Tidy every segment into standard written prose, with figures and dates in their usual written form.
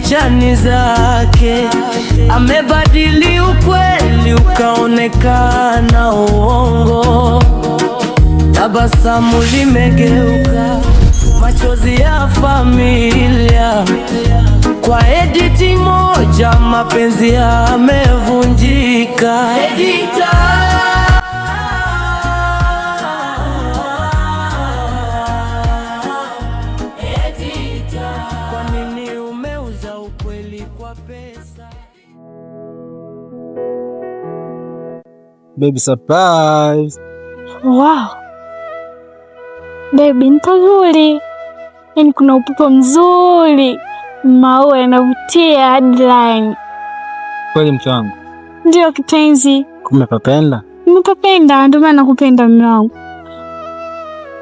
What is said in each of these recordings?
pichani zake. Amebadili ukweli ukaonekana uongo. Tabasamu limegeuka machozi ya familia. Kwa editi moja mapenzi yamevunjika. Kwa nini umeuza ukweli kwa pesa? Baby surprise. Wow. Baby nzuri. Yaani kuna upepo mzuri. Maua yanavutia headline. Kweli mke wangu? Ndio kipenzi. Umepapenda? Nimepapenda, ndio maana nakupenda mume wangu.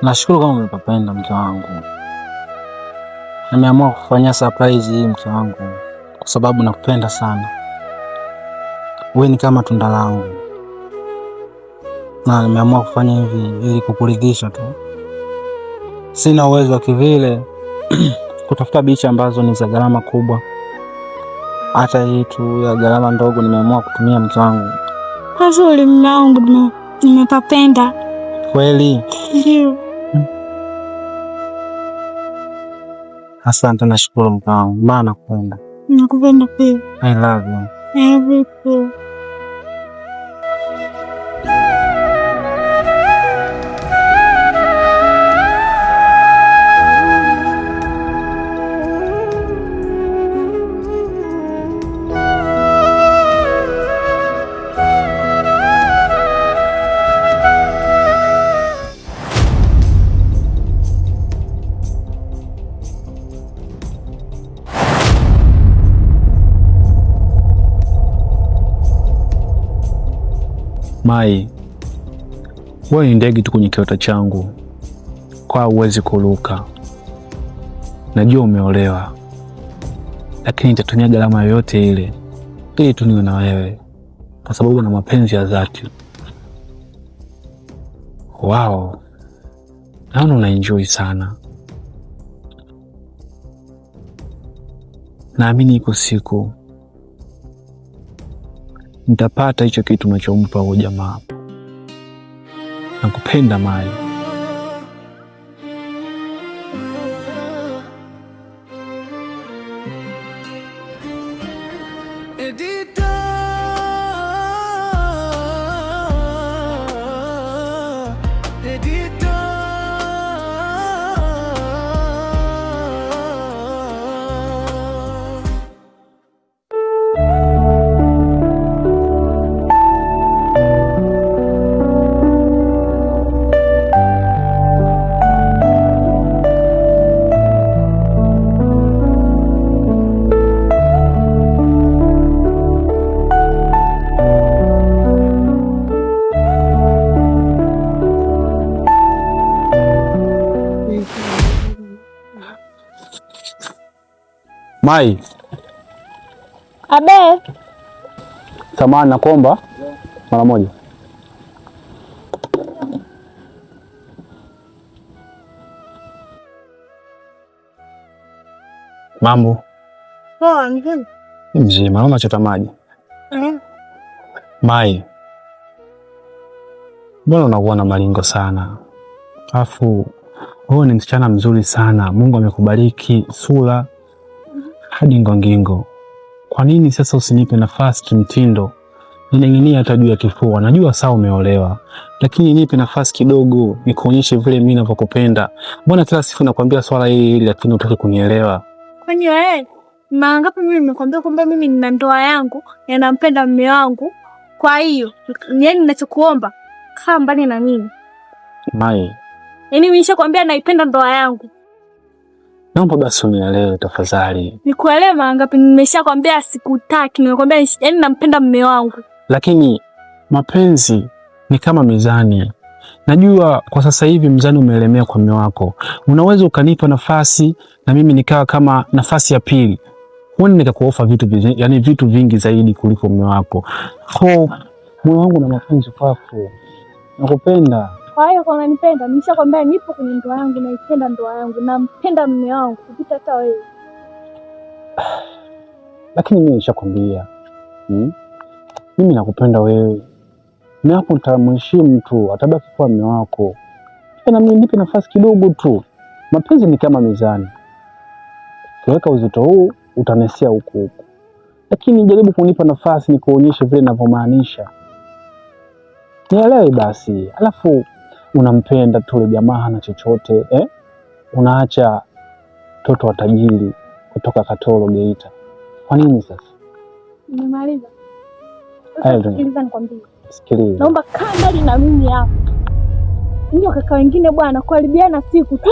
Nashukuru kama umepapenda mke wangu. Nimeamua kufanya surprise hii mke wangu kwa sababu nakupenda sana. Wewe ni kama tunda langu. Na nimeamua kufanya hivi ili kukuridhisha tu. Sina uwezo wa kivile kutafuta bichi ambazo ni za gharama kubwa. Hata hii tu ya gharama ndogo nimeamua kutumia mke wangu. Nzuri mume wangu, nimepapenda. Kweli? Ndio. Asante, nashukuru mke wangu. Maana nakupenda. Nakupenda pia. I love you. I love you too. Mai, wewe ni ndege tu kwenye kiota changu, kwa uwezi kuruka. Najua umeolewa, lakini nitatumia gharama yoyote ile ili tu niwe na wewe, kwa sababu na mapenzi ya dhati. Wow, naona unaenjoy sana. Naamini iko siku nitapata hicho kitu unachompa huyo jamaa hapo. Nakupenda Mai. Mai. Abe. Samahani, nakuomba mara moja. Mambo? Poa, mzima. Mzima, naona chota maji. Mai. Mbona unakuwa na malingo sana? Alafu wewe ni msichana mzuri sana. Mungu amekubariki sura hadi ngongingo. Kwa nini sasa usinipe nafasi kimtindo? Ninang'inia hata juu ya kifua. Najua sawa umeolewa, lakini nipe nafasi kidogo nikuonyeshe vile mimi ninavyokupenda. Mbona kila siku nakwambia swala hili lakini hutaki kunielewa? Kwani wewe mara ngapi mimi nimekwambia kwamba mimi nina ndoa yangu na nampenda mume wangu? Kwa hiyo yaani ninachokuomba kaa mbali na mimi. Mai. Yaani mimi nishakwambia naipenda ndoa yangu. Naomba basi unielewe tafadhali. Nikuelewe mara ngapi? Nimeshakwambia sikutaki, nimekwambia yaani nampenda mume wangu. Lakini mapenzi ni kama mizani. Najua kwa sasa hivi mzani umeelemea kwa mume wako. Unaweza ukanipa nafasi na mimi nikawa kama nafasi ya pili. Huoni nikakuofa vitu vingi zaidi kuliko mume wako. Moyo wangu na mapenzi kwako. Nakupenda. Kwa hiyo kama unanipenda, nimeshakwambia nipo kwenye ndoa yangu, naipenda ndoa yangu, nampenda mume wangu kupita hata wewe. lakini mimi nishakwambia mimi nakupenda wewe. Mume wako nitamheshimu tu, atabaki kuwa mume wako. Na mimi nipe nafasi kidogo tu. Mapenzi ni kama mizani, ukiweka uzito huu utanesia huku, lakini jaribu kunipa nafasi nikuonyeshe vile ninavyomaanisha. Nielewe basi. Alafu unampenda tu yule jamaa, hana chochote unaacha mtoto wa tajiri kutoka Katoro Geita. Kwa nini sasa? Nimemaliza. Sikiliza nikwambie. Sikiliza. Naomba kaa mbali na mimi hapa. Mimi wakaka wengine bwana kuharibiana siku tu.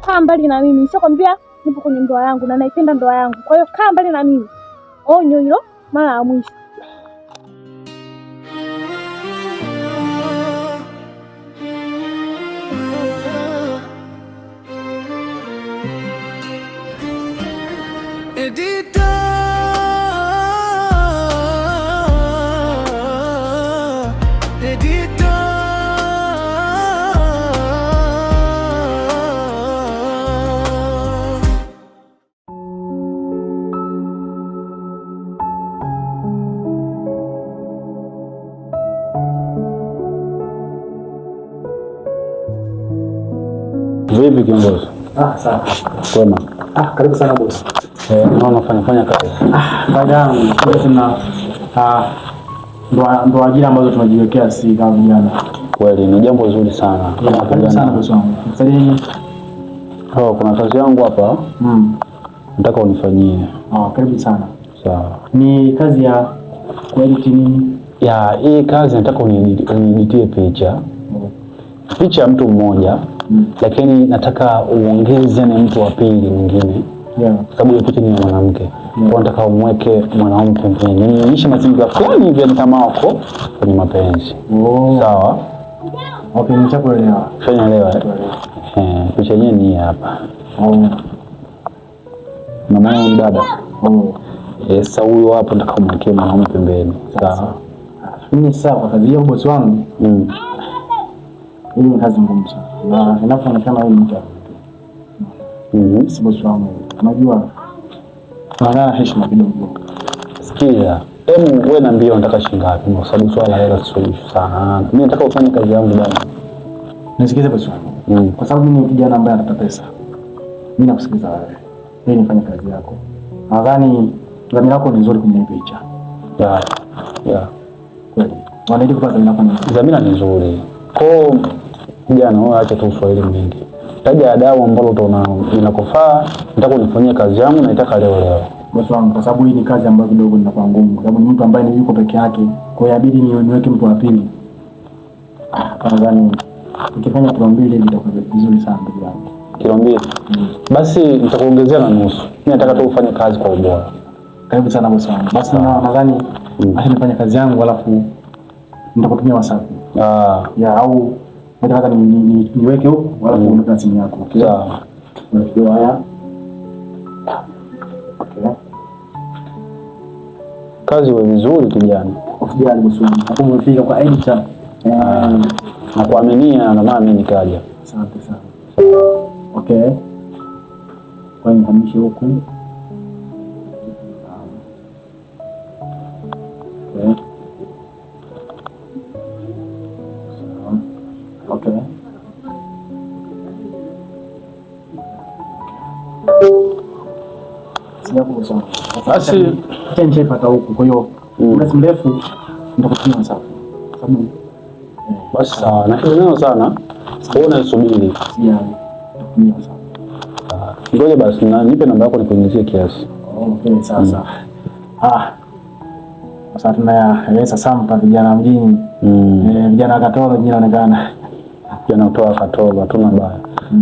Kaa mbali na mimi. Nishakwambia nipo kwenye ndoa yangu na naipenda ndoa yangu. Kwa hiyo kaa mbali na mimi. Onyo hilo mara ya mwisho. Vipi kiongozi? Sawa. Kwema. Karibu sana bosi. Naona unafanya kazi. Baadaye tuna ndo ajira ambazo tunajiwekea si kama vijana. Kweli ni jambo zuri sana. Karibu sana bosi wangu. Msalini. Kuna kazi yangu hapa. Nataka unifanyie. Karibu sana. Sawa. Ni kazi ya kuedit nini? Hii kazi nataka unieditie picha ya mtu mmoja, lakini nataka uongeze na mtu wa pili mwingine, kwa sababu hiyo picha ni ya mwanamke. Kwa nataka umweke mwanaume pembeni, nionyeshe mazingira fulani hivi kama wako kwenye mapenzi. Sawa? Okay, nimeshakuelewa. Ushaelewa? Picha yenyewe ni hapa. Na mwana dada. Sasa huyo hapo nataka umweke mwanaume pembeni. Sawa? Mimi sawa kwa kazi hiyo bosi wangu. Hii ni kazi ngumu sana. Na inapoonekana huyu mtu. Si bosi wangu. Unajua tunaana heshima kidogo. Sikia, wewe niambie unataka shilingi ngapi? Kwa sababu swala la hela sio sana. Mimi nataka ufanye kazi yangu bwana. Nisikize bosi wangu. Kwa sababu mimi ni kijana ambaye anataka pesa. Mimi nakusikiza wewe. Wewe nifanye kazi yako. Nadhani dhamira yako ni nzuri kwenye hii picha. Kweli. Wanaidi kwa dhamira yako ni nzuri. Dhamira ni nzuri. Kwa kijana wewe acha tu Kiswahili mingi. Taja adabu ambalo utaona linakufaa, nataka unifanyie kazi yangu na nataka leo. Bosi wangu, kwa sababu hii ni kazi ambayo kidogo inakuwa ngumu. Kwa sababu ni mtu ambaye yuko peke yake. Kwa hiyo inabidi niweke mtu wa pili. Nadhani ukifanya kilo 2 hivi itakuwa vizuri sana ndugu yangu. Kilo 2? Basi nitakuongezea na nusu. Mimi nataka tu ufanye kazi kwa ubora. Karibu sana bosi wangu. Basi nadhani acha nifanye kazi yangu alafu nitakutumia WhatsApp. Au nataka niweke huko alafu unataka simu yako. Sawa. Ndio haya. Okay. Kazi wewe vizuri kijana. Usijali bosi wangu. Hapo umefika kwa editor. Na kuaminia na maana mimi nikaja. Asante sana. Okay. Kwa nini hamishi huku? Okay. Sina kuhusu. Basi tenje pata huku, kwa hiyo muda mrefu nitakutumia sawa. Sababu basi sawa, na kidogo sana. Mbona nisubiri? Nitakutumia sawa. Ngoja basi nipe namba yako nikuingizie kiasi. Okay, sasa. Sasa tunaeleza sampa vijana mjini. Vijana Katoro jina inaonekana. Vijana kutoka Katoro hatuna baya.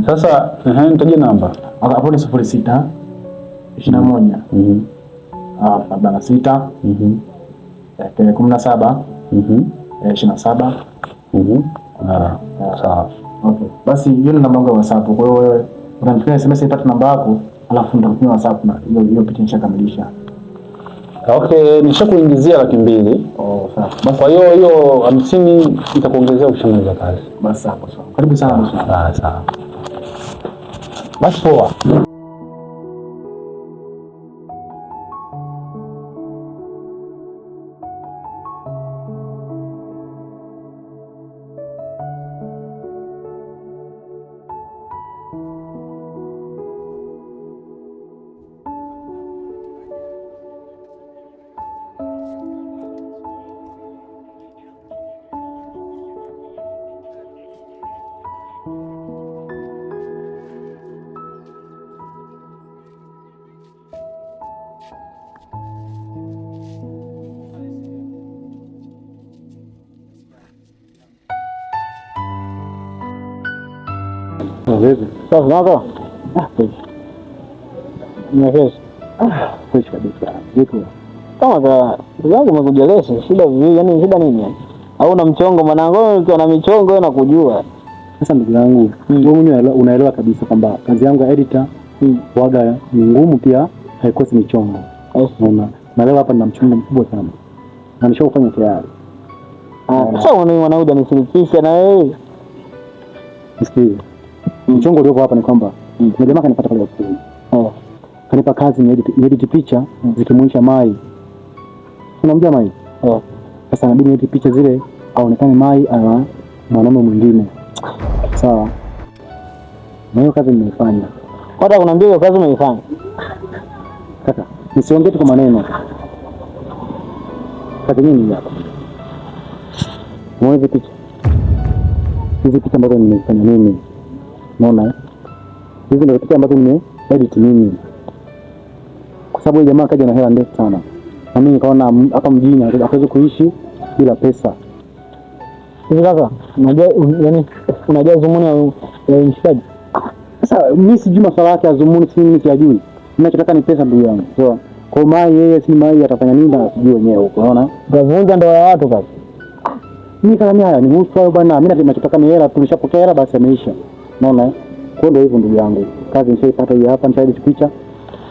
Sasa nitaje namba. Hapo ni 06 21 46 17 27. Sawa. Okay. Basi hiyo ni namba yangu ya WhatsApp. Kwa hiyo wewe unanitumia SMS ipate namba yako, alafu nitakutumia WhatsApp na hiyo picha nishakamilisha. Okay, nishakuingizia 200,000. Sawa. Basi kwa hiyo 50 nitakuongezea ukishamaliza kazi. Basi hapo sawa. Karibu sana bosi. Sawa. Basi poa. Vipi? Sasa nako? Nimefresh. Fresh kabisa. Vipi? Kama za zangu umekujelesha shida vipi? Yaani shida nini yani? Au una mchongo mwanangu, ukiwa na michongo na kujua. Sasa ndugu yangu, wewe mwenyewe unaelewa kabisa kwamba kazi yangu ya editor waga ni ngumu, pia haikosi michongo. Unaona? Na leo hapa nina mchongo mkubwa sana. Na nishafanya tayari. Sasa mwanauda nisirikisha na wewe. Msikie. Mchongo ulioko hapa ni kwamba kuna jamaa kanipata pale ofisini. Kanipa kazi ni edit picha zikimuonyesha Mai. Unamjua Mai? Sasa inabidi edit picha zile aonekane Mai ana mwanaume mwingine. Sawa. Na hiyo kazi nimeifanya. Hata kunaambia hiyo kazi umeifanya. Kaka, nisiongee tu kwa maneno. Kazi nini hapa? Mwanzo picha. Hizi picha ambazo nimefanya mimi. Unaona? Hizi ndio picha ambazo edit mimi. Kwa sababu yule jamaa kaja na hela ndefu sana. Na mimi nikaona hapa mjini hatuwezi kuishi bila pesa. Hivi kaka, unajua yani unajua dhumuni ya mshikaji? Sasa mimi sijui masuala yake ya dhumuni, mimi sijui. Ninachotaka ni pesa ndugu yangu. So, kwa Mai yeye si Mai atafanya nini na sijui wenyewe huko, unaona? Unavunja ndoa ya watu kaka. Mimi kama mimi haya ni husu hayo bwana, mimi ninachotaka ni hela, tulishapokea hela basi ameisha. Unaona? Kwa ndio hivyo ndugu yangu. Kazi nishaipata hii hapa, nishaidi picha.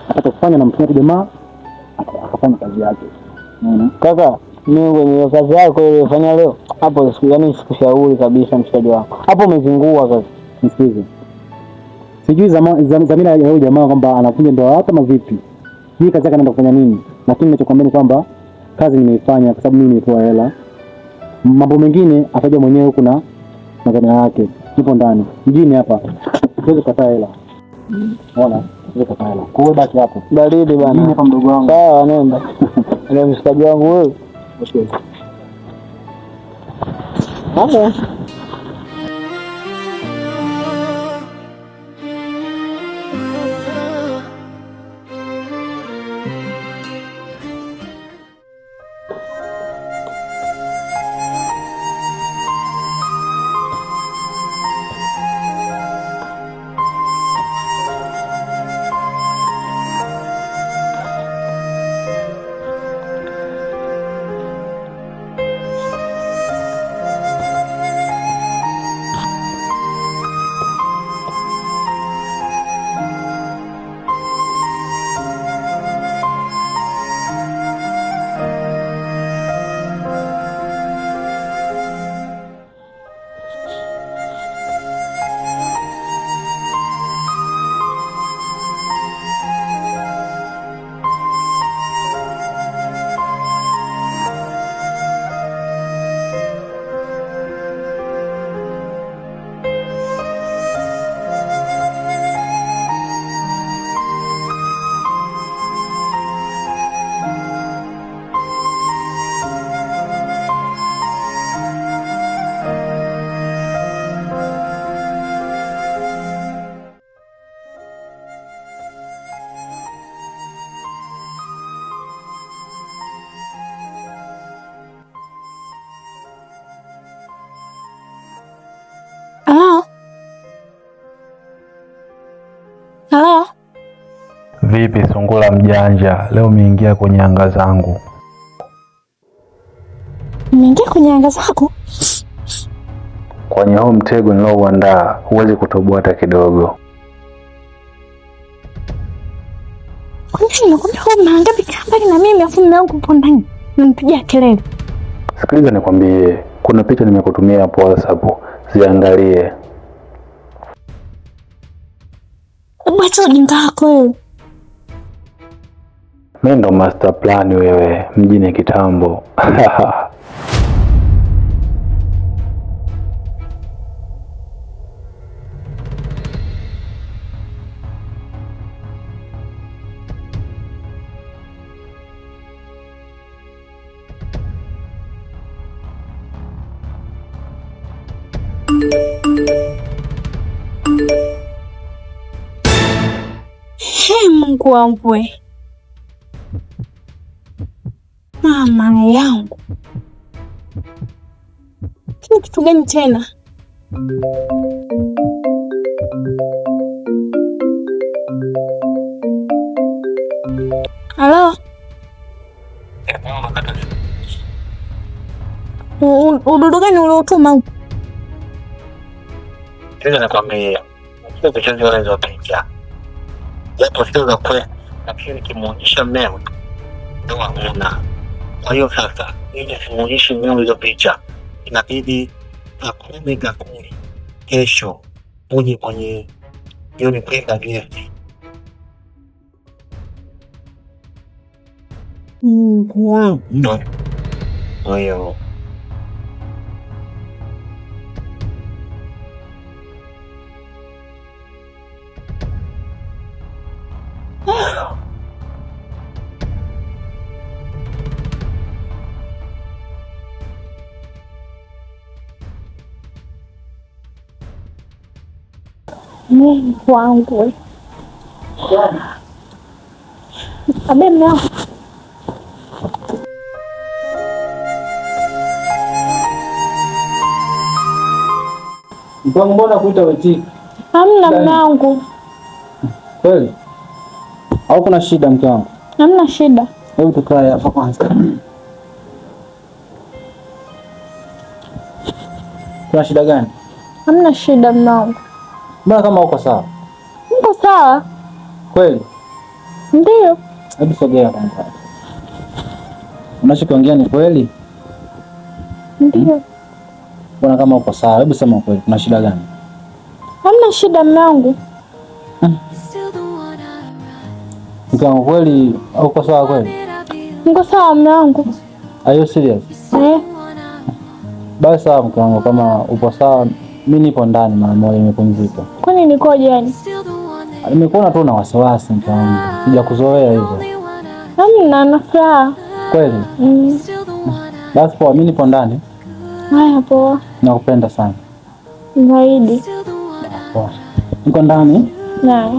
Hata kufanya na mtumia jamaa akafanya kazi yake. Unaona? Kaka, mimi kwenye kazi yako ile ulifanya leo, hapo yani sikushauri kabisa mshikaji wako. Hapo umezingua kaka. Msikize. Sijui zamina ya huyo jamaa kwamba anakuja ndoa hapa na vipi. Hii kazi yake anaenda kufanya nini? Lakini ninachokwambia ni kwamba kazi nimeifanya kwa sababu mimi nilipewa hela. Mambo mengine ataja mwenyewe huko na magana yake. Ipo ndani. Mjini hapa. Siwezi kukataa hela. Unaona? Siwezi kukataa hela. Kwa hiyo baki hapo. Baridi bana. Mimi hapa mdogo wangu. Sawa, nenda. Ndio mshikaji wangu wewe. Okay. Haya. Halo. Vipi sungula mjanja, leo umeingia kwenye anga zangu. Umeingia kwenye anga zako? Kwenye huu mtego nilouandaa huwezi kutoboa hata kidogo. Nakwambia huwa mnaangapi kambali na mimi afu mume wangu upo ndani. Unanipigia kelele. Sikiliza nikwambie, kuna picha nimekutumia hapo WhatsApp, ziangalie. Wacha ujinga wako wewe. Mimi ndo master plan wewe, mjini kitambo. Mungu wangu we. Mama yangu. Kitu gani tena? Halo? Ududu gani uliotuma? Sasa nakwambia, sio kichonjo wale za picha. Japo sio za kweli, lakini kimuonyesha mmeo ndio anaona. Kwa hiyo sasa, ili simuonyeshe mmeo hizo picha, inabidi akome gakuli. Kesho uje kwenye jioni kwenda gesti. Ndio. Kwa hiyo Mungu wangu. Abe mwangu. Mpango mbona kuita weti? Hamna mwangu. Kweli? Au kuna shida mke wangu? Hamna shida. Hebu tukae hapa kwanza. Kuna shida gani? Hamna shida mwangu. Mbona kama uko sawa? Uko sawa? Kweli? Ndio. Hebu sogea kwanza. Unachokiongea ni kweli? Ndio. Mbona kama uko sawa? Hebu sema kweli, kuna shida gani? Hamna shida mwangu. Mke wangu kweli uko sawa kweli? Niko sawa mwangu. Are you serious? Basi sawa mke wangu, kama upo sawa, mimi nipo ndani mara moja nimepumzika. Kwani nikoje yani? Nimekuona tu na wasiwasi mke wangu. Sijakuzoea hivyo. Hamna, na furaha. Kweli? Basi poa, mimi nipo ndani. Haya poa. Nakupenda sana. Zaidi. Poa. Niko ndani. Na.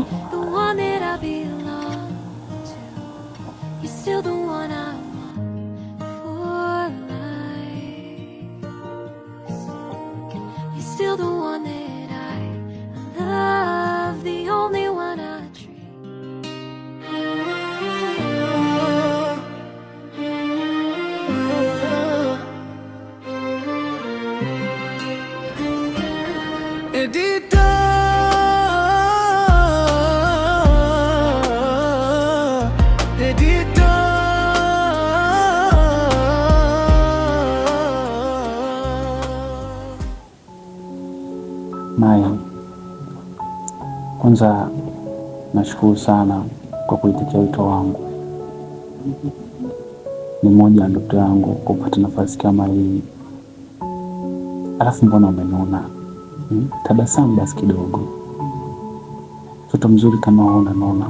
Maya, kwanza nashukuru sana kwa kuitikia wito wangu. Ni moja ya ndoto yangu kupata nafasi kama hii. Alafu mbona umenuna? Tabasamu basi kidogo. Mtoto mzuri kama wewe unanona.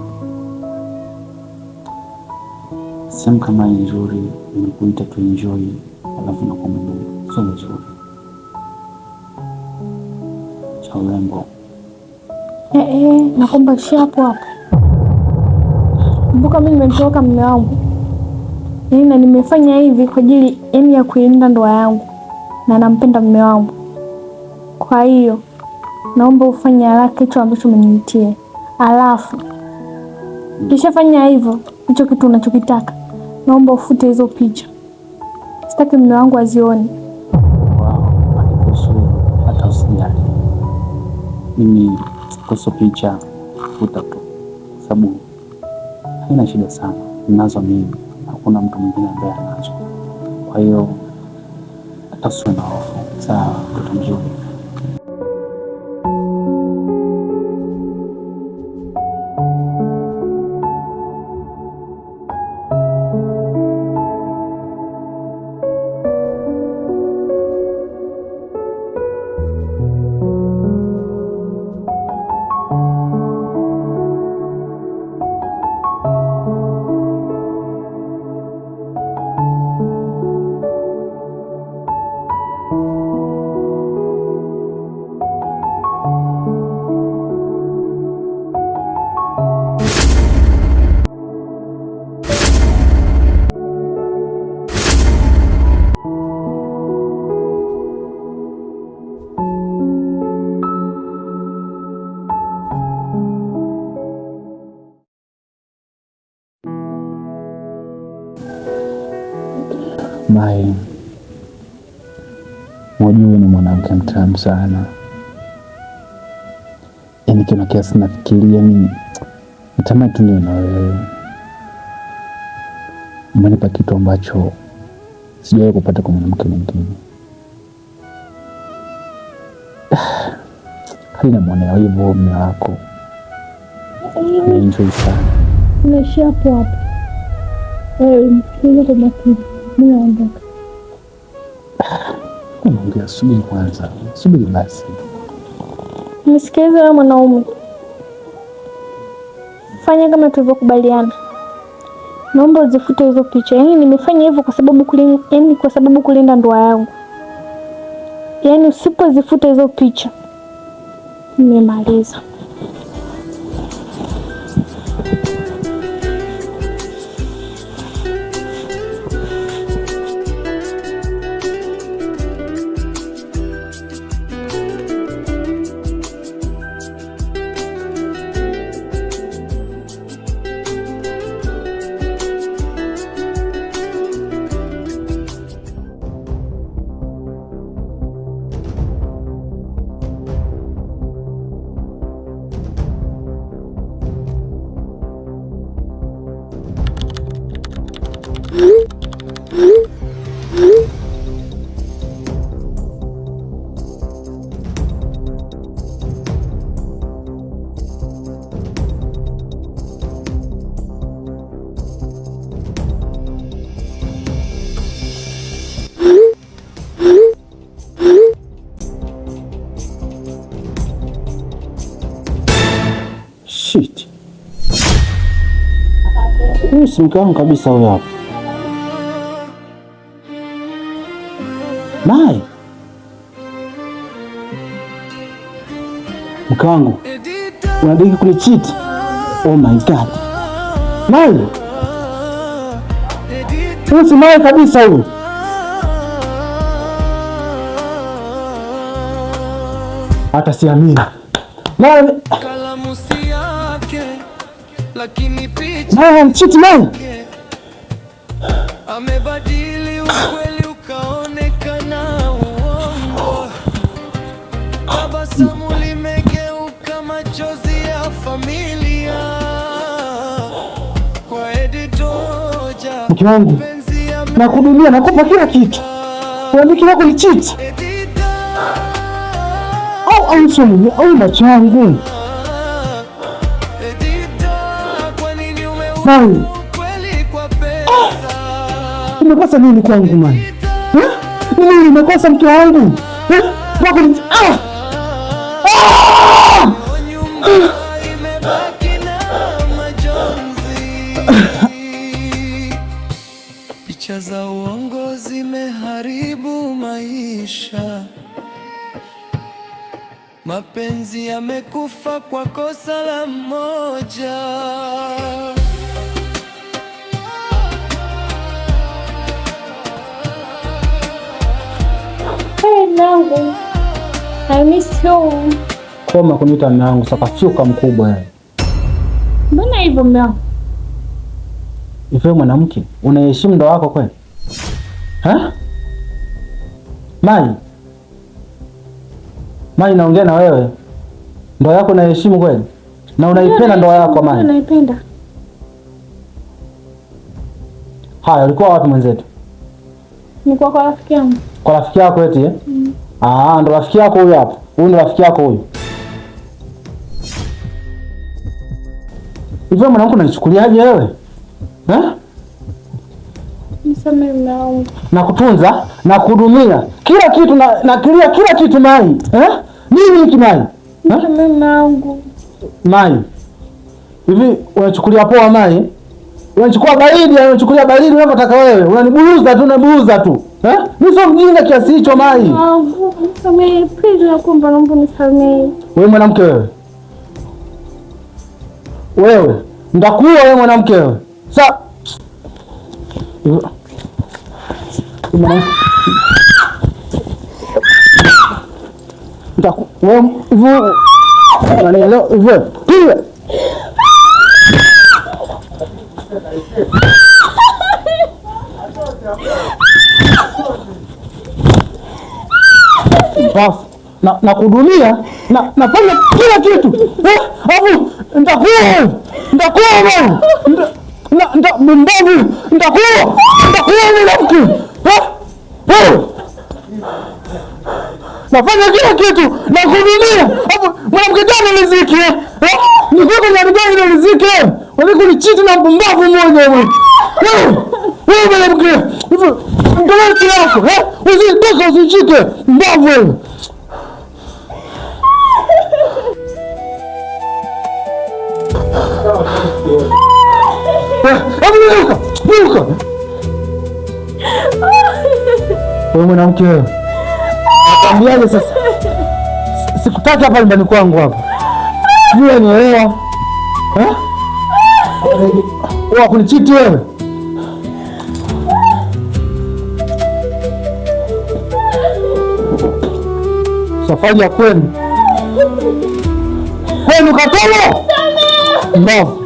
Sehemu kama hii nzuri, nimekuita tu enjoy, alafu na kumenuna. Sio nzuri. Cha urembo. Naomba ishia hapo hapo. Kumbuka mimi nimetoka mume wangu. Na nimefanya hivi kwa ajili ya kuilinda ndoa yangu. Na nampenda mume wangu. Kwa hiyo naomba ufanye haraka hicho ambacho umeniitia. Alafu ukishafanya hivyo, hicho kitu unachokitaka, naomba ufute hizo picha. Sitaki mume wangu azione. Hata usijali. Mimi kuhusu picha futa tu, sababu haina shida sana. Ninazo mimi, hakuna mtu mwingine ambaye anazo. Kwa hiyo hata usiwe na hofu. Sawa, mtoto mzuri. Mai, Mwajui ni mwanamke mtamu sana. Yaani kila kiasi nafikiria mimi natamani tu niwe na wewe. Umenipa kitu ambacho sijawahi kupata kwa mwanamke mwingine. Hali namwonea hivyo mume wako. Naenjoy sana. Unaishia hapo hapo. Wewe msikilize kwa makini. Mimi naondoka. Unaongea, subiri kwanza. Subiri basi. Nisikilize wewe mwanaume. Fanya kama tulivyokubaliana. Naomba uzifute hizo picha. Yaani nimefanya hivyo kwa sababu kulinda ndoa yangu. Yaani usipozifuta hizo picha nimemaliza. Shit. Huyu si mke wangu kabisa huyo hapa. Mai. Mke wangu. Unadiki kunicheat? Oh my God. Mai. Huyu si Mai kabisa huyu. Hata siamini. Mai. Lakini picha mchiti man amebadili ukweli ukaonekana uongo. Tabasamu limegeuka machozi ya familia. Kwa editoja mke wangu nakuhudumia, nakupa kila kitu, uandiki wako ni cheat au somo au macho yangu. Man, umekosa nini kwangu man? Nini umekosa mke wangu? Picha za uongo zimeharibu maisha. Mapenzi yamekufa kwa kosa la mmoja. Nangu, I miss you. Koma kuniita nangu, sakafyuka mkubwa wewe. Mbona hivyo mume wangu? Ife mwanamke, unaheshimu ndoa yako kweli? Mai, naongea na wewe. Ndoa yako unaheshimu kweli? Na unaipenda ndoa yako Mai? Naipenda. Haya, ulikuwa wapi mwenzetu? Nilikuwa kwa rafiki yangu. Kwa rafiki yako eti eh? Ndo rafiki yako huyu hapa. Huyu ndo rafiki yako huyu. Hivyo mwanamke unanichukuliaje wewe? Nisamehe mume wangu. Nakutunza, nakuhudumia. Kila kitu nakilia kila kitu Mai. Nini hiki Mai? Nisamehe mume wangu. Mai. Hivi unachukulia poa Mai? Unachukua baridi, unachukulia baridi unavyotaka wewe. Unaniburuza tu. Mimi sio mjinga kiasi hicho Mai. Nisamehe, please nakuomba, naomba nisamehe. Wewe mwanamke wewe. Wewe, ndakuua wewe mwanamke wewe. Sasa wewe Alafu nakuhudumia nafanya kila kitu. Alafu nitakuwa mbavu, nitakuwa mwanamke. Nafanya kila kitu nakuhudumia. Alafu mwanamke gani riziki? Niko kwenye gani riziki? Walikulichiti na mpumbavu mmoja wewe. Wewe mwanamke, ndio kitu yako. Usitoke usichike mbavu wewe. Luka. Wewe mwanamke wewe. Nakwambiaje sasa? Sikutaki hapa nyumbani kwangu hapa. Wewe nielewa. Wewe kunichiti wewe. Safari ya kwenu. Kwenu Katoro. Mbavu.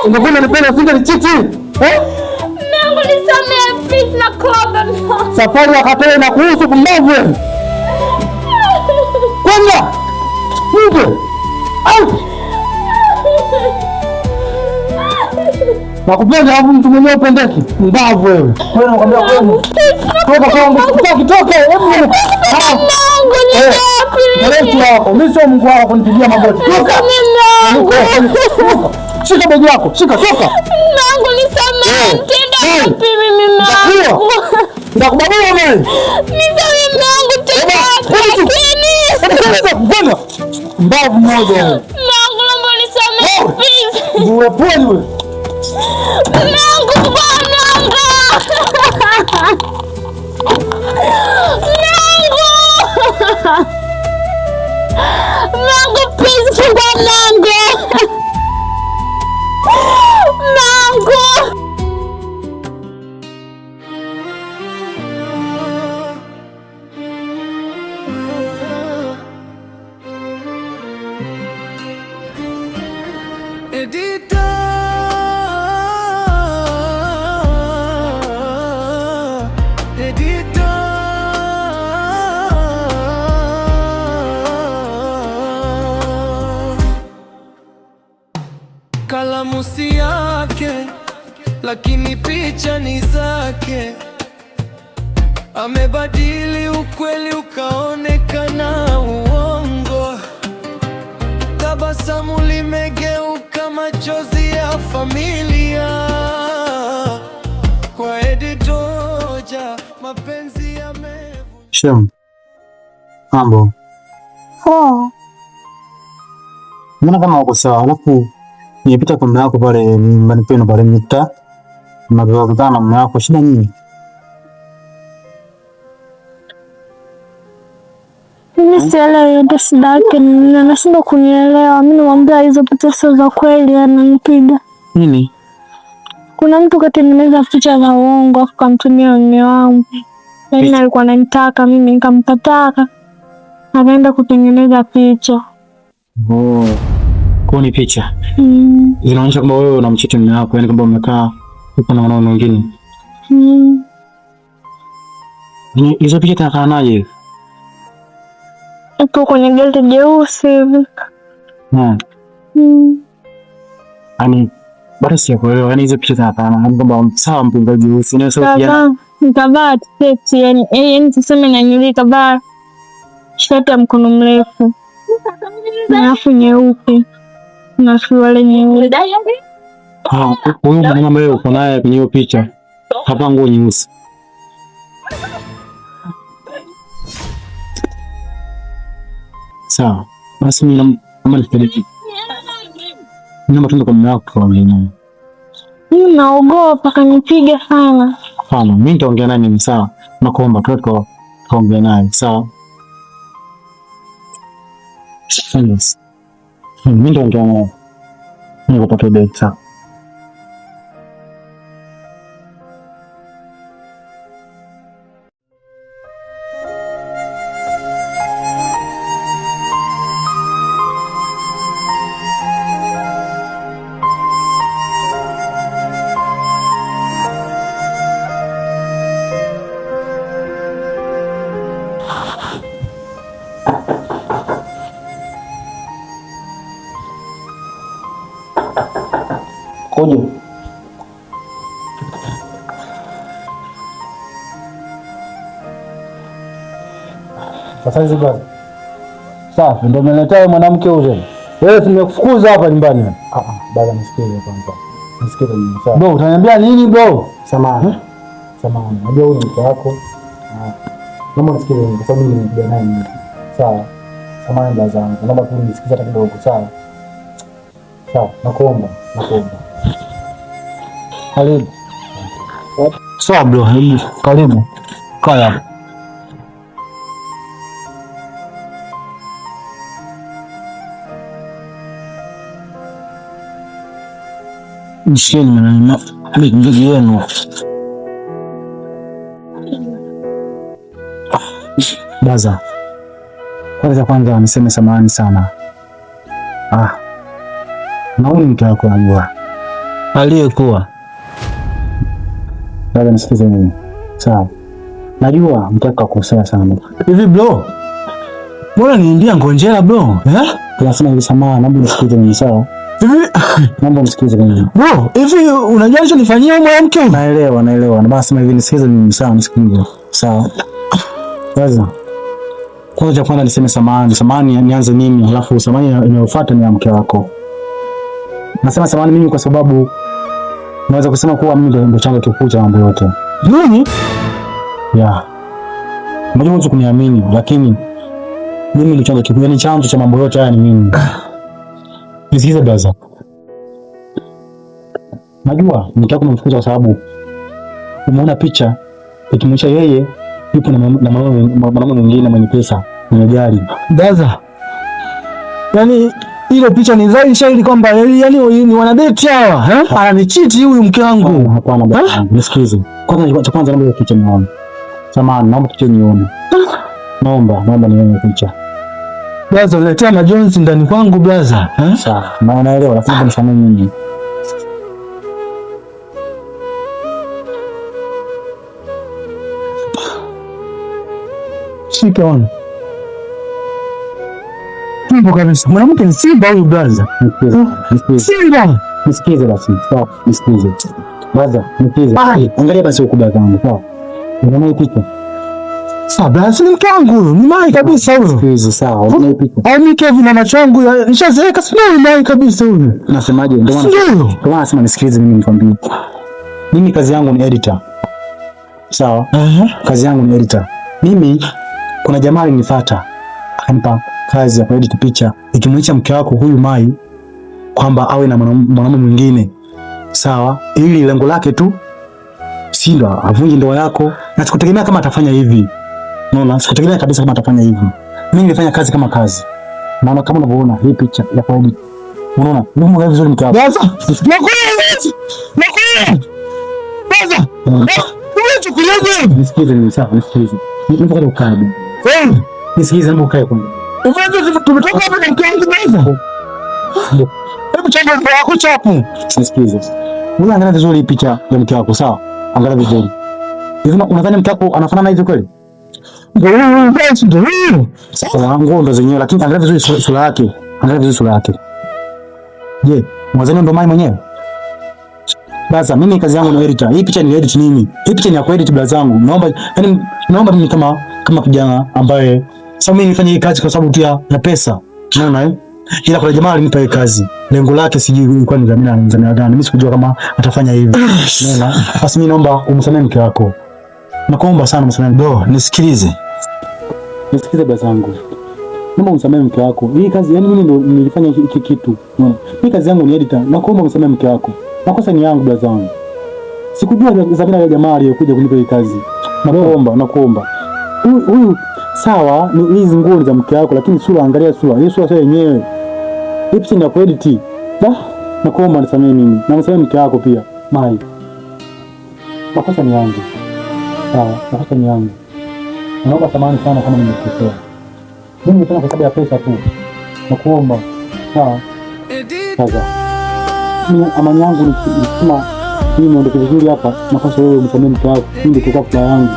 Ungekuwa unanipenda usingenichiti. Mungu nisamehe, please nakuomba. Safari ya Katoro na kuhusu kumbavu wewe. Kwenda. Mpe. Nakupenda hapo mtu mwenyewe upendeki. Mbavu wewe. Wewe nakwambia kwenu. Toka kwangu, toka. Mungu ni wapi? Mimi sio Mungu wako kunipigia magoti. Toka. Shika begi yako, shika, toka. Mungu nisamehe, nitenda wapi mimi Mungu? Ndakubabua wewe. Nisamehe Mungu tena. Mbona? Mbavu moja wewe. Mungu naomba nisamehe please. Wewe pole wewe. Mungu bwana. Mungu please fungua mlango. Mungu. Edita. Kalamu si yake, lakini picha ni zake. Amebadili ukweli ukaonekana uongo. Tabasamu limegeuka machozi ya familia. Kwa Editoja mapenzi yamevu. Shem. Mambo. Mbona kama uko sawa? Alafu nipita kwa mume wako pale nyumbani kwenu pale mtaa. Mnakutana na mume wako, shida nini? Mimi sielewi ndio shida yake nini, anashindwa kunielewa. Mimi namwambia hizo picha sio za kweli, ananipiga. Nini? Kuna mtu katengeneza picha za uongo akamtumia mume wangu. Yaani alikuwa ananitaka mimi nikampataka. Akaenda kutengeneza picha. Kwa ni picha. Zinaonyesha kwamba wewe unamchiti mume wako, yani kwamba umekaa huko na wanaume wengine. Hizo picha zinafananaje? Iko kwenye gari jeusi hivi. Yaani bado sijakuelewa, yani hizo picha zinafanana kwamba sawa mpunga jeusi na sauti ya nikavaa t-shirt yani tuseme na nyuli kavaa shati ya mkono mrefu. Alafu nyeupe. Na suruali nyeupe. Huyu mwanaume ambaye uko naye kwenye hiyo picha hapa nguo nyeusi. Sawa. Basi mimi kama nipeleke. Mimi nataka kwa mume wako kwa mimi. Mimi naogopa kanipiga sana. Hapana, mimi nitaongea naye mimi sawa. Nakuomba tuongee naye sawa. Yes. Mimi nitaongea naye. Niko pata data. Koje. Sasa hizi bwana. Safi, ndio umeletea mwanamke uje. Wewe tumekufukuza hapa nyumbani. Baba nisikize kwanza. Nisikize mimi. Sawa. Bro, utaniambia nini bro? Samahani. Samahani. Unajua huyu mke wako. Naomba nisikize mimi kwa sababu mimi nimekuja naye mimi. Sawa. Samahani baba zangu. Naomba tu nisikize hata kidogo, sawa? Sawa, nakuomba. Karibu. Sawa bro, karibu. Kaa. Msheni mwana ndugu yenu. Baza. Kwanza niseme samahani sana. Nauli mke wako anajua. Aliyekuwa. Baba nisikize mimi. Sawa. Najua mtaka kukosea sana. Hivi bro. Mbona niingia ngonjera bro? Tunasema hivi samahani, naomba nisikize mimi sawa? Hivi naomba nisikize mimi. Bro, hivi unajua hicho nifanyia mwanamke? Naelewa. Na basi hivi nisikize mimi sawa, nisikize. Sawa. Sasa. Kwanza niseme samahani nianze mimi, alafu samahani inayofuata ni ya mke wako. Nasema samahani mimi kwa sababu naweza kusema kuwa mimi ndio chanzo kikuu cha mambo yote. Nini? Unajua unaweza kuniamini, lakini mimi ndio chanzo kikuu, yani chanzo cha mambo yote haya ni mimi. Nisikize brother. Najua nitaka kumfukuza kwa sababu umeona picha ikimwonyesha yeye yupo na mwanaume mwingine mwenye pesa, mwenye gari. Brother. Yaani ile picha ni dhahiri shahidi kwamba yani ni wanadate hawa, ananichiti huyu mke wangu. Hapana bwana, nisikize. Kwanza naomba picha nione. Samahani, naomba picha nione. Naomba nione picha. Brother, letea na Jones ndani kwangu brother. Sawa, naelewa lakini nisamee mimi. Shika on. Simba kabisa. Mwanamke ni simba huyu brother. Simba. Nisikize basi. Sawa, nisikize. Brother, nisikize. Angalia basi huko brother wangu. Sawa. Unaona picha? Sawa, brother, ni mke wangu. Ni mai kabisa huyo. Nisikize, sawa. Unaona picha? Mimi Kevin na macho yangu nishazeeka sana, ni mai kabisa huyo. Unasemaje? Ndio maana nasema nisikize mimi nikwambie. Mimi kazi yangu ni editor. Sawa? Kazi yangu ni editor. Mimi kuna jamaa alinifuata akanipa kazi ya kuedit picha ikimwonyesha mke wako huyu Mai kwamba awe na mwanamume mwingine. Sawa? Ili lengo lake tu si ndo avunje ndoa yako, na sikutegemea kama atafanya hivi. Unaona? Sikutegemea kabisa kama atafanya hivi. Mimi nilifanya kazi kama kazi. Naona kama unavyoona hii picha ya kuedit. Unaona? Ndio mwangalie vizuri mke wako. Sasa, nisikize mimi sawa, nisikize. Nipo kwa ukaribu. Nisikize mambo kae kwanza. Tumetoka hapa na mke wangu meza. Hebu changa mke wako chapu. Nisikize. Wewe angalia vizuri picha ya mke wako sawa? Angalia vizuri. Hivi unadhani mke wako anafanana hivi kweli? Ndio. Sawa, nguo ndo zenyewe lakini angalia vizuri sura yake. Angalia vizuri sura yake. Je, mwazani ndo Mai mwenyewe? Sasa mimi kazi yangu ni editor. Hii picha ni edit nini? Hii picha ni ya kuedit bila zangu. Naomba mimi kama kijana ambaye sasa mimi nifanye hii kazi kwa sababu tu ya pesa. Unaona Ila kuna jamaa alinipa hii kazi. Lengo lake sijui ilikuwa ni dhamira gani. Mimi sikujua kama atafanya hivi. Unaona? Basi mimi naomba umsamehe mke wako. Nakuomba sana msamehe. Bro, nisikilize. Nisikize baba zangu. Naomba umsamehe mke wako. Hii kazi yani mimi ndo nilifanya hiki kitu. Unaona? Hii kazi yangu ni editor. Nakuomba umsamehe mke wako. Makosa ni yangu baba zangu. Sikujua dhamira ya jamaa aliyokuja kunipa hii kazi. Nakuomba. Huyu sawa ni hizi nguo za mke wako lakini sura, angalia sura. Hii sura sasa yenyewe. Hii picha ni ya edit. Nakuomba nisamehe mimi. Na msamehe mke wako pia. Mai. Makosa ni yangu. Sawa, makosa ni yangu. Naomba samahani sana kama nimekosea. Mimi nilifanya kwa sababu ya pesa tu. Nakuomba. Sawa. Sasa. Mimi amani yangu ni kusema mimi niondoke vizuri hapa. Makosa wewe msamehe mke wako. Mimi ndio kwa yangu.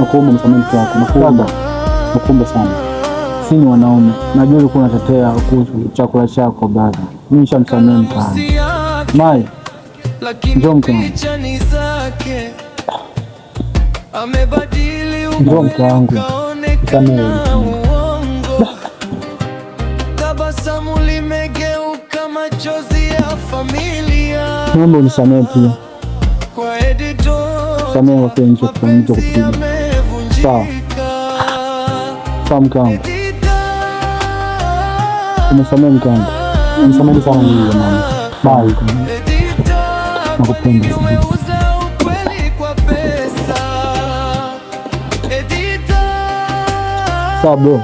Nakuomba msamehe mke wako. Nakuomba sana. Sisi wanaume, najua ulikuwa unatetea kuhusu chakula chako baba. Mimi nishamsamehe mke wangu. Mai. lakini picha ni zake. Amebadili ukweli ukaonekana uongo. Tabasamu limegeuka machozi ya familia. Naomba unisamehe pia. Kwa editor, samehe kwa nje kupiga. Sawa. Sawa mke wangu. Unisamehe mke wangu. Unisamehe sana mimi mama. Bye. Nakupenda sana. Sawa bro.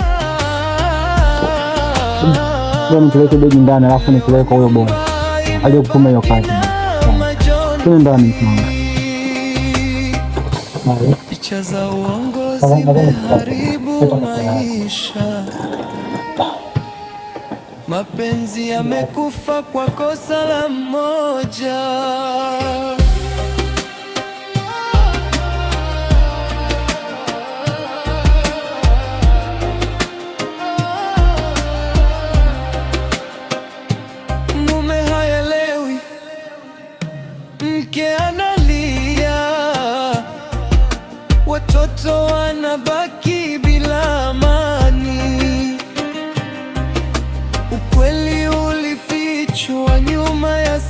Ndio nipeleke begi ndani alafu nipeleke kwa huyo bwana aliyekutuma hiyo kazi. Twende ndani mama. Picha za uongo zimeharibu maisha. Mapenzi yamekufa kwa kosa la mmoja. Mume haelewi, mke analia, watoto wanabaki bila amani. Ukweli ulifichwa nyuma ya